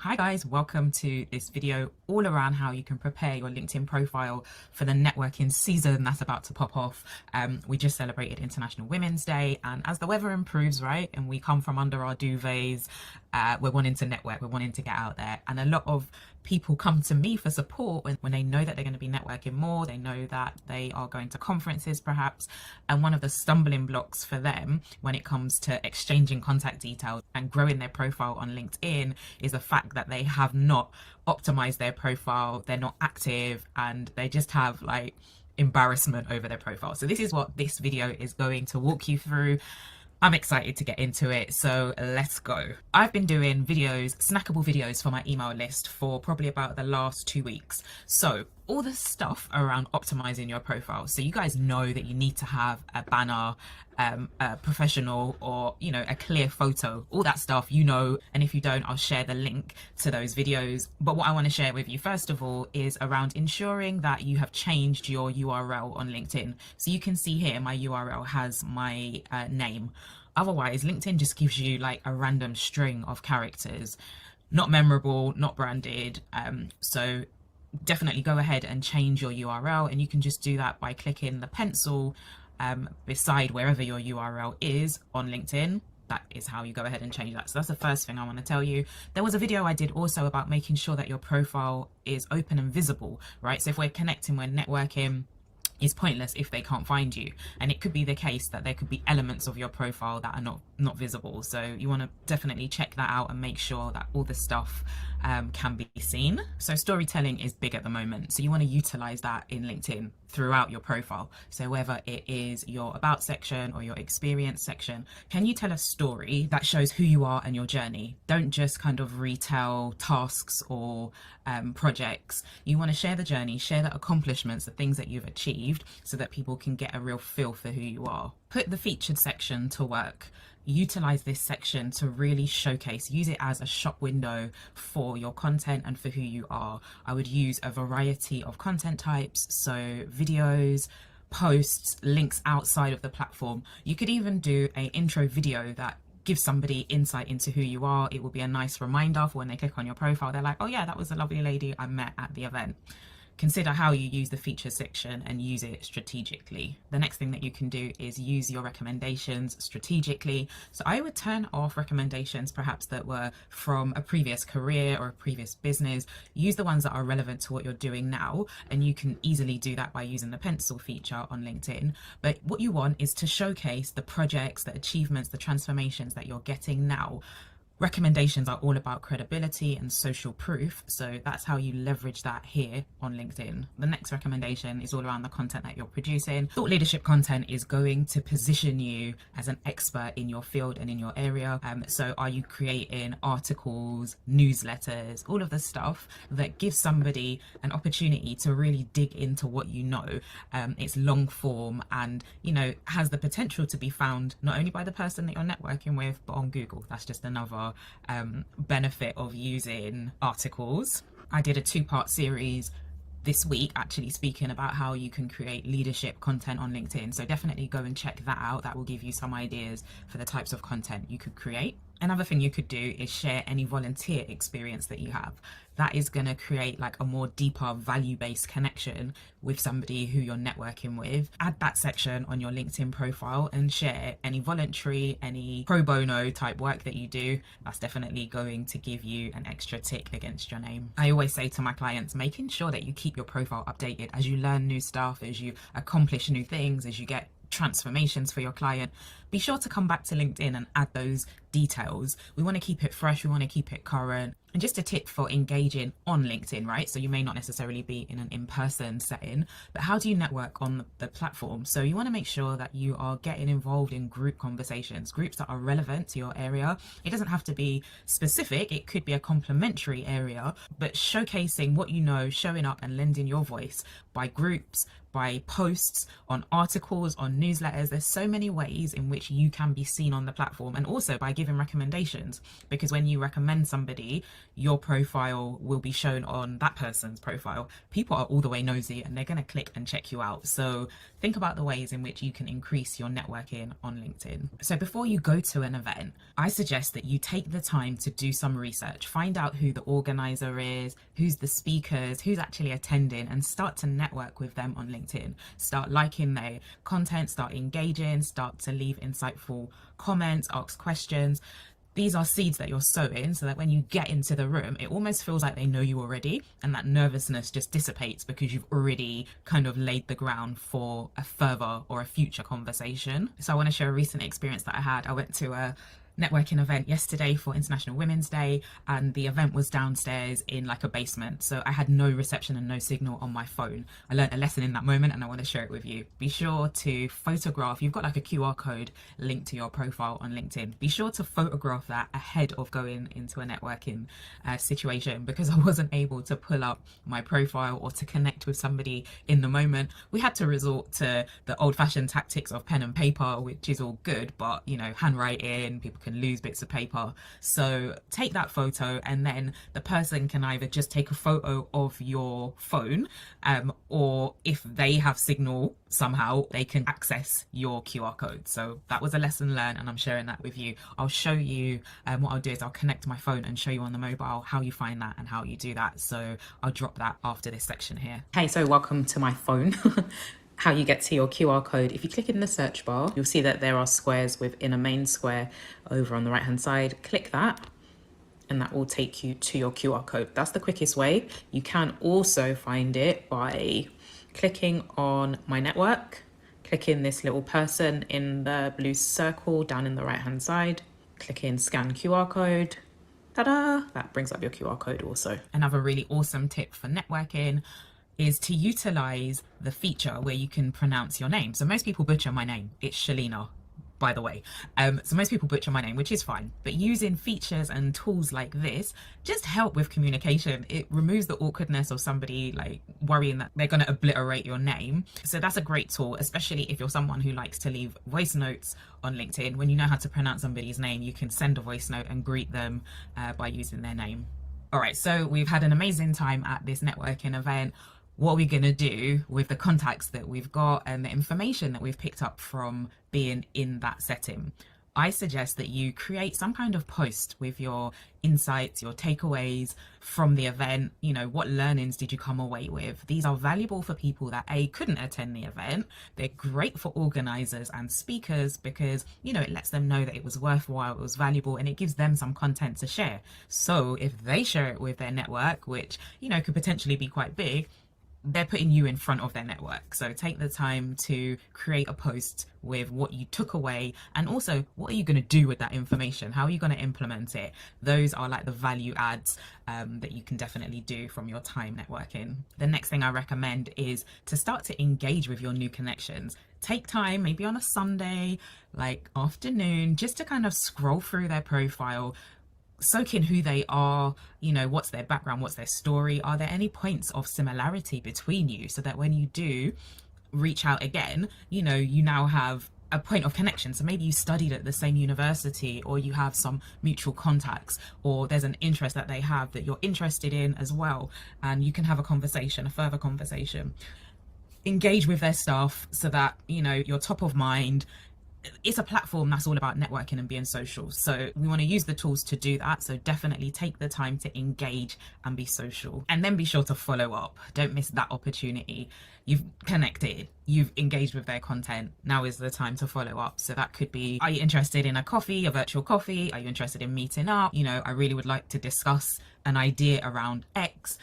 Hi guys, welcome to this video all around how you can prepare your LinkedIn profile for the networking season that's about to pop off. We just celebrated International Women's Day, and as the weather improves, right, and we come from under our duvets, we're wanting to network, we're wanting to get out there. And a lot of people come to me for support when they know that they're going to be networking more, they know that they are going to conferences perhaps, and one of the stumbling blocks for them when it comes to exchanging contact details and growing their profile on LinkedIn is the fact that they have not optimized their profile, they're not active, and they just have like embarrassment over their profile. So this is what this video is going to walk you through. I'm excited to get into it, so let's go. I've been doing videos, snackable videos for my email list for probably about the last 2 weeks. So all the stuff around optimizing your profile. So you guys know that you need to have a banner, a professional, or a clear photo, all that stuff, and if you don't, I'll share the link to those videos. But what I want to share with you first of all is around ensuring that you have changed your URL on LinkedIn. So you can see here my URL has my name. Otherwise, LinkedIn just gives you like a random string of characters, not memorable, not branded. So definitely go ahead and change your URL, and you can just do that by clicking the pencil beside wherever your URL is on LinkedIn. That is how you go ahead and change that. So that's the first thing I want to tell you. There was a video I did also about making sure that your profile is open and visible, right? So if we're connecting, we're networking, is pointless if they can't find you. And it could be the case that there could be elements of your profile that are not visible. So you want to definitely check that out and make sure that all the stuff can be seen. So storytelling is big at the moment, so you want to utilize that in LinkedIn throughout your profile. So whether it is your about section or your experience section, can you tell a story that shows who you are and your journey? Don't just kind of retell tasks or projects. You want to share the journey, share the accomplishments, the things that you've achieved, so that people can get a real feel for who you are. Put the featured section to work. Utilize this section to really showcase, use it as a shop window for your content and for who you are. I would use a variety of content types, so videos, posts, links outside of the platform. You could even do an intro video that gives somebody insight into who you are. It will be a nice reminder for when they click on your profile, they're like, oh yeah, that was a lovely lady I met at the event. Consider how you use the feature section and use it strategically. The next thing that you can do is use your recommendations strategically. So I would turn off recommendations perhaps that were from a previous career or a previous business. Use the ones that are relevant to what you're doing now, and you can easily do that by using the pencil feature on LinkedIn. But what you want is to showcase the projects, the achievements, the transformations that you're getting now. Recommendations are all about credibility and social proof, so that's how you leverage that here on LinkedIn. The next recommendation is all around the content that you're producing. Thought leadership content is going to position you as an expert in your field and in your area. So are you creating articles, newsletters, all of the stuff that gives somebody an opportunity to really dig into what you know? It's long form and has the potential to be found not only by the person that you're networking with, but on Google. That's just another benefit of using articles. I did a 2-part series this week actually speaking about how you can create leadership content on LinkedIn, so definitely go and check that out. That will give you some ideas for the types of content you could create. Another thing you could do is share any volunteer experience that you have. That is going to create like a more deeper value-based connection with somebody who you're networking with. Add that section on your LinkedIn profile and share any voluntary, any pro bono type work that you do. That's definitely going to give you an extra tick against your name. I always say to my clients, making sure that you keep your profile updated as you learn new stuff, as you accomplish new things, as you get transformations for your client. Be sure to come back to LinkedIn and add those details. We want to keep it fresh, we want to keep it current. And just a tip for engaging on LinkedIn, right? So you may not necessarily be in an in-person setting, but how do you network on the platform? So you want to make sure that you are getting involved in group conversations, groups that are relevant to your area. It doesn't have to be specific, it could be a complementary area, but showcasing what you know, showing up and lending your voice by groups, by posts, on articles, on newsletters. There's so many ways in which you can be seen on the platform, and also by giving giving recommendations, because when you recommend somebody, your profile will be shown on that person's profile. People are all the way nosy and they're going to click and check you out. So think about the ways in which you can increase your networking on LinkedIn. So before you go to an event, I suggest that you take the time to do some research, find out who the organizer is, who's the speakers, who's actually attending, and start to network with them on LinkedIn. Start liking their content, start engaging, start to leave insightful comments, ask questions. These are seeds that you're sowing so that when you get into the room, it almost feels like they know you already, and that nervousness just dissipates because you've already kind of laid the ground for a further or a future conversation. So I want to share a recent experience that I had. I went to a networking event yesterday for International Women's Day, and the event was downstairs in like a basement, so I had no reception and no signal on my phone. I learned a lesson in that moment and I want to share it with you. Be sure to photograph. You've got like a QR code linked to your profile on LinkedIn. Be sure to photograph that ahead of going into a networking situation, because I wasn't able to pull up my profile or to connect with somebody in the moment. We had to resort to the old-fashioned tactics of pen and paper, which is all good, but you know, handwriting, people can lose bits of paper. So take that photo, and then the person can either just take a photo of your phone, or if they have signal somehow, they can access your QR code. So that was a lesson learned, and I'm sharing that with you. I'll show you what I'll do is I'll connect my phone and show you on the mobile how you find that and how you do that. So I'll drop that after this section here. Hey, so welcome to my phone. How you get to your QR code. If you click in the search bar, you'll see that there are squares within a main square over on the right hand side. Click that and that will take you to your QR code. That's the quickest way. You can also find it by clicking on my network, clicking this little person in the blue circle down in the right hand side, click in scan QR code. Ta-da! That brings up your QR code also. Another really awesome tip for networking is to utilize the feature where you can pronounce your name. So most people butcher my name. It's Shalina, by the way. So most people butcher my name, which is fine. But using features and tools like this just help with communication. It removes the awkwardness of somebody like worrying that they're going to obliterate your name. So that's a great tool, especially if you're someone who likes to leave voice notes on LinkedIn. When you know how to pronounce somebody's name, you can send a voice note and greet them by using their name. All right, so we've had an amazing time at this networking event. What are we going to do with the contacts that we've got and the information that we've picked up from being in that setting? I suggest that you create some kind of post with your insights, your takeaways from the event. You know, what learnings did you come away with? These are valuable for people that couldn't attend the event. They're great for organizers and speakers because, you know, it lets them know that it was worthwhile, it was valuable, and it gives them some content to share. So if they share it with their network, which, you know, could potentially be quite big, they're putting you in front of their network. So take the time to create a post with what you took away, and also what are you going to do with that information? How are you going to implement it? Those are like the value adds that you can definitely do from your time networking. The next thing I recommend is to start to engage with your new connections. Take time, maybe on a Sunday, like afternoon, just to kind of scroll through their profile, soak in who they are, you know, what's their background, what's their story, are there any points of similarity between you, so that when you do reach out again, you know, you now have a point of connection. So maybe you studied at the same university, or you have some mutual contacts, or there's an interest that they have that you're interested in as well, and you can have a conversation, a further conversation. Engage with their stuff so that, you know, you're top of mind. It's a platform that's all about networking and being social. So we want to use the tools to do that. So definitely take the time to engage and be social, and then be sure to follow up. Don't miss that opportunity. You've connected, you've engaged with their content. Now is the time to follow up. So that could be, are you interested in a coffee, a virtual coffee? Are you interested in meeting up? You know, I really would like to discuss an idea around X.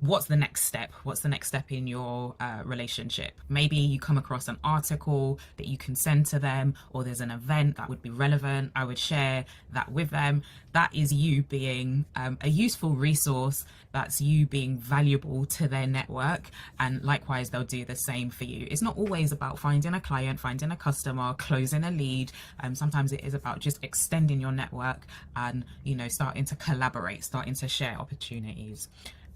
What's the next step? What's the next step in your relationship? Maybe you come across an article that you can send to them, or there's an event that would be relevant. I would share that with them. That is you being a useful resource. That's you being valuable to their network, and likewise they'll do the same for you. It's not always about finding a client, finding a customer, closing a lead. Sometimes it is about just extending your network and, you know, starting to collaborate, starting to share opportunities.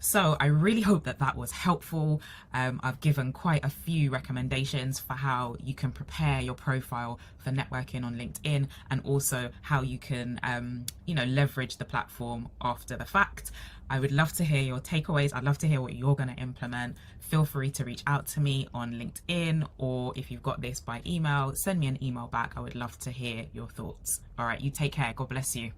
So I really hope that that was helpful. I've given quite a few recommendations for how you can prepare your profile for networking on LinkedIn, and also how you can, leverage the platform after the fact. I would love to hear your takeaways. I'd love to hear what you're going to implement. Feel free to reach out to me on LinkedIn, or if you've got this by email, send me an email back. I would love to hear your thoughts. All right, you take care. God bless you.